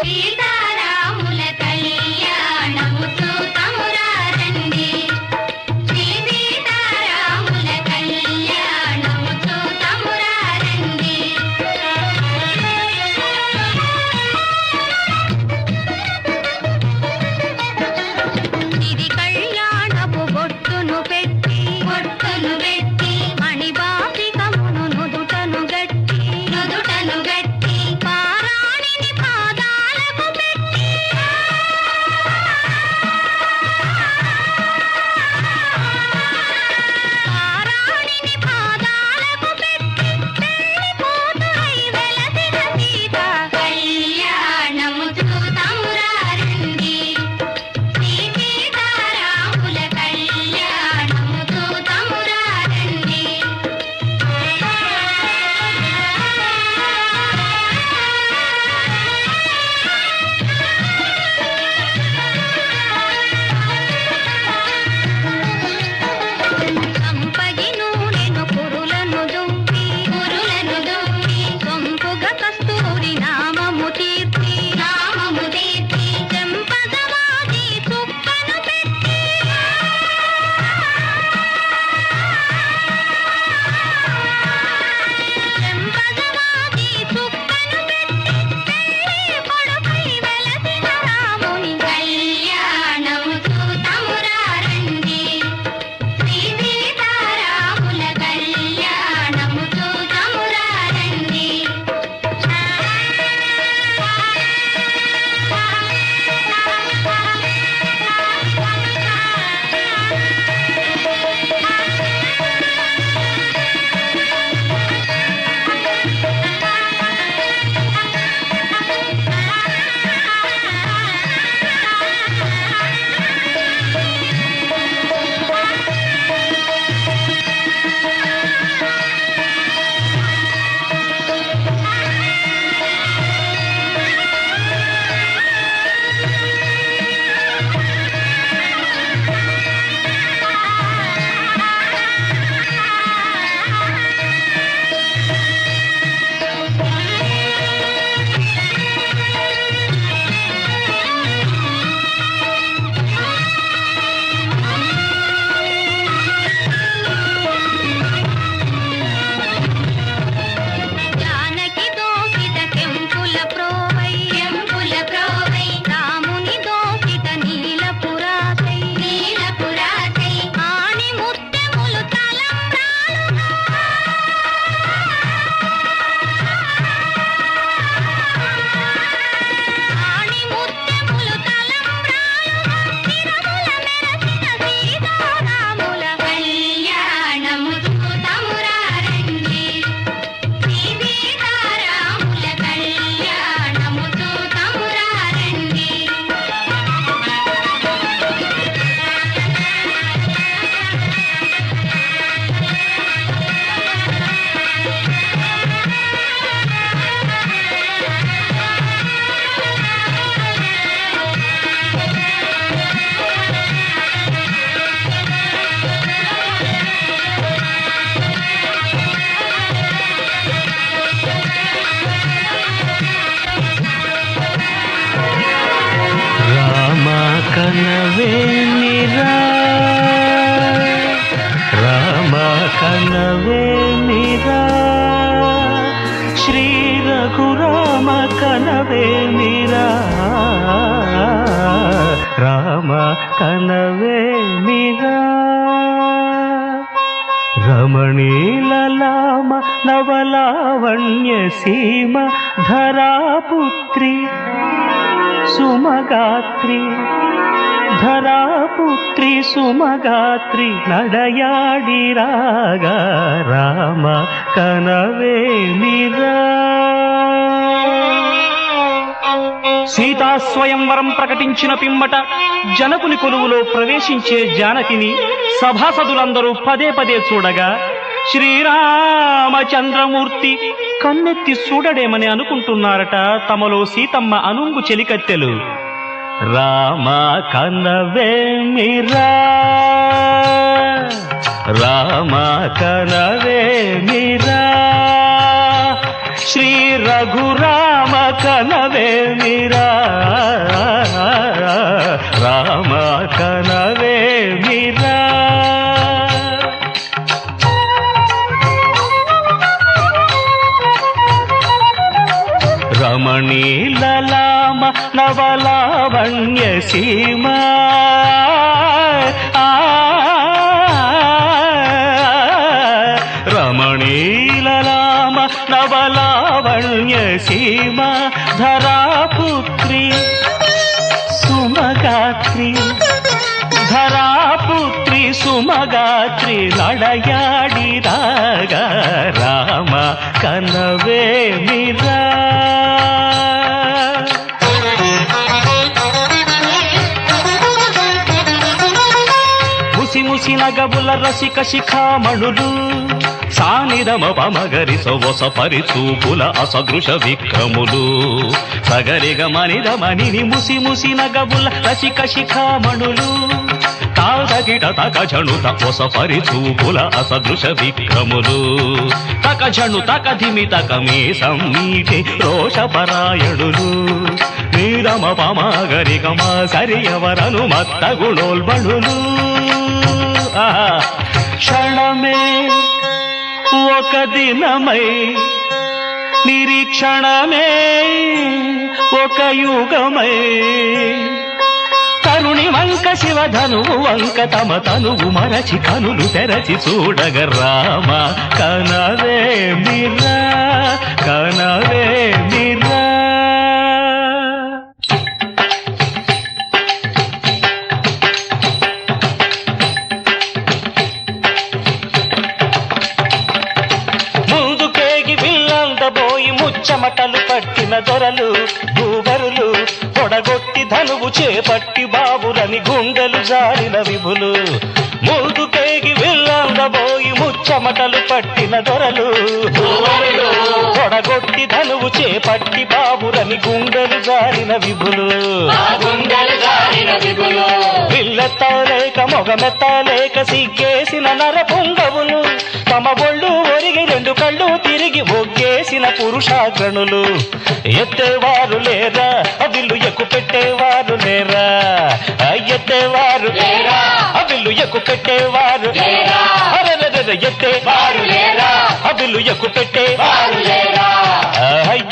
సీతారాముల కళ్యాణము చూతమురారండి. శ్రీ సీతారాముల కళ్యాణము చూతమురారండి. ఇది కళ్యాణపు బొట్టును పెట్టి మణిబాసికమును నుదుటను గట్టి పారాణిని పాదాలకు పెట్టి పెళ్లి కూతురై వెలసిన సీత కళ్యాణము చూతమురారండి. శ్రీ సీతారాముల కళ్యాణము చూతమురారండి. సంపగి నూనెను కురులను దుంపి సొంపుగా కస్తూరి నామము తీర్చి చెంపగవాది చుక్కను పెట్టి పెళ్లి కొడుకై వెలసిన రాముని కళ్యాణము చూతమురారండి. శ్రీ సీతారాముల కళ్యాణము చూతమురారండి. జానకి దోసిట కెంపుల ప్రోవై రాముని దోసిట నీలపురాసై ఆణి ముత్యములు తలంబ్రాలుగా తిరుమల మెరసిన సీతారాముల కళ్యాణము చూతమురారండి. శ్రీ సీతారాముల కళ్యాణము చూతమురారండి. రామ కనవేమిరా రామ కనవేమిరా శ్రీ రఘురామ కనవేమిరా రామ కనవేమిరా రమణీలలామ నవలావణ్య సీమ ధరాపుత్రి సుమగాత్రి ధరాపుత్రి సుమగాత్రి నడయాడి రాగా రామ కనవేమిరా సీతా స్వయంవరం ప్రకటించిన పిమ్మట జనకుని కొలువులో ప్రవేశించే జానకిని సభాసదులందరూ పదే పదే చూడగా శ్రీరామచంద్రమూర్తి కన్నెత్తి చూడడేమని అనుకుంటున్నారట తమలో సీతమ్మ అనుంగు చెలికత్తెలు. రామ కనవేమిరా రామ కనవేమిరా శ్రీ రఘురామ కనవేమిరా రామ కనవేమిరా రమణీలలామ నవలావణ్య సీమ రమణీలలామ నవలావణ్య సీమ ధరాపుత్రి సుమగాత్రి ధరాపుత్రి సుమగాత్రి నడయాడి రాగా రామ కనవేమిరా ముసి ముసి నగబుల రసిక శిఖామణులు సానిదమ పమగరి సొవస పరిచూపుల అసదృశ విక్రములు సగరిగ మనిదమని ముసి ముసి నగబుల రసిక శిఖామణులు తాదగిట తక జణుత ఒస పరిచూపుల అసదృశ విక్రములు తక జణు తక ధిమి తక మీ సమ్మీటి రోషపరాయణులు నీరమ పమగరి గమ సరియవరను మత్త గుణోల్బణులు క్షణమే ఒక దినమై నిరీక్షణమే ఒక యుగమై తరుణి వంక శివధనువు వంక తమ తనువు మరచి కనులు తెరచి చూడగ రామ కనవేమిరా కనవేమిరా చెమటలు పట్టిన దొరలు భూగరులు పొడగొట్టి ధనువు చేపట్టి బాబులని గుండెలు జారిన విభులు ముందుకేగి విల్లందబోయి ముచ్చమటలు పట్టిన దొరలు పొడగొట్టి ధనువు చేపట్టి బాబులని గుండెలు జారిన విభులు పిల్లెత్తలేక మొగమెత్తలేక సిగ్గేసిన నరపుంగవులు తమ ఒళ్ళు ఒరిగి రెండు కళ్ళు తిరిగి ఒగ్గేసిన పురుషాగ్రణులు ఎత్తేవారు లేరా అవిల్లు ఎక్కు పెట్టేవారు లేరా ఎత్తేవారు అవిల్లు ఎక్కు పెట్టేవారు ఎత్తేవారు లేరా అవిల్లు ఎక్కు పెట్టేవారు లేరా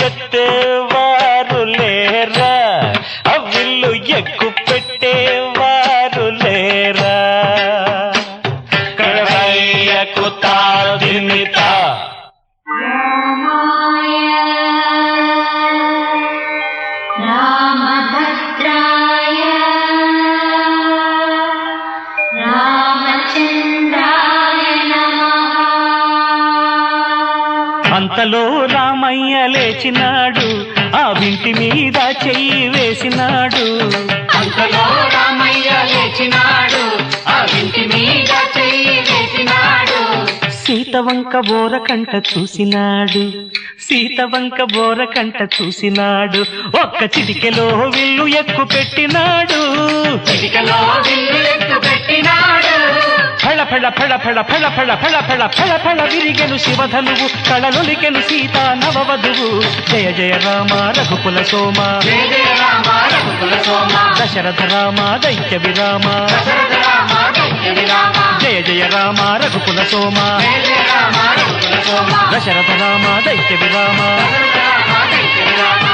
ఎత్తేవారు లేరా అవిల్లు ఎక్కు పెట్టేవారు లేరా కడవయ్యకు తాదిమిత రామాయ రామభద్రాయ రామచంద్రాయ నమః. అంతలో రామయ్య లేచినాడు ఆ వింటి మీద చెయ్యి వేసినాడు అంతలో రామయ్య లేచినాడు ఆ ఇంటి మీద చెయ్యి వేసినాడు సీతవంక బోరకంట చూసినాడు సీతవంక బోరకంట చూసినాడు ఒక్క చిటికెలో విల్లు ఎక్కు పెట్టినాడు చిటికలో విల్లు ఎక్కు పెట్టినాడు ఫళ ఫళ ఫళ ఫళ ఫళ ఫళ ఫళ ఫళ ఫళ ఫళ విరిగెను శివధనువు కళలొలికెను సీతా నవవధువు జయ జయ రామ రఘుకుల సోమ జయ జయ రామ రఘుకుల సోమ దశరథ రామ దైత్య విరామ దశరథ రామ దైత్య విరామ జయ జయ రామ రఘుకుల సోమ జయ జయ రామ రఘుకుల సోమ దశరథ రామ దైత్య విరామ దశరథ రామ దైత్య విరామ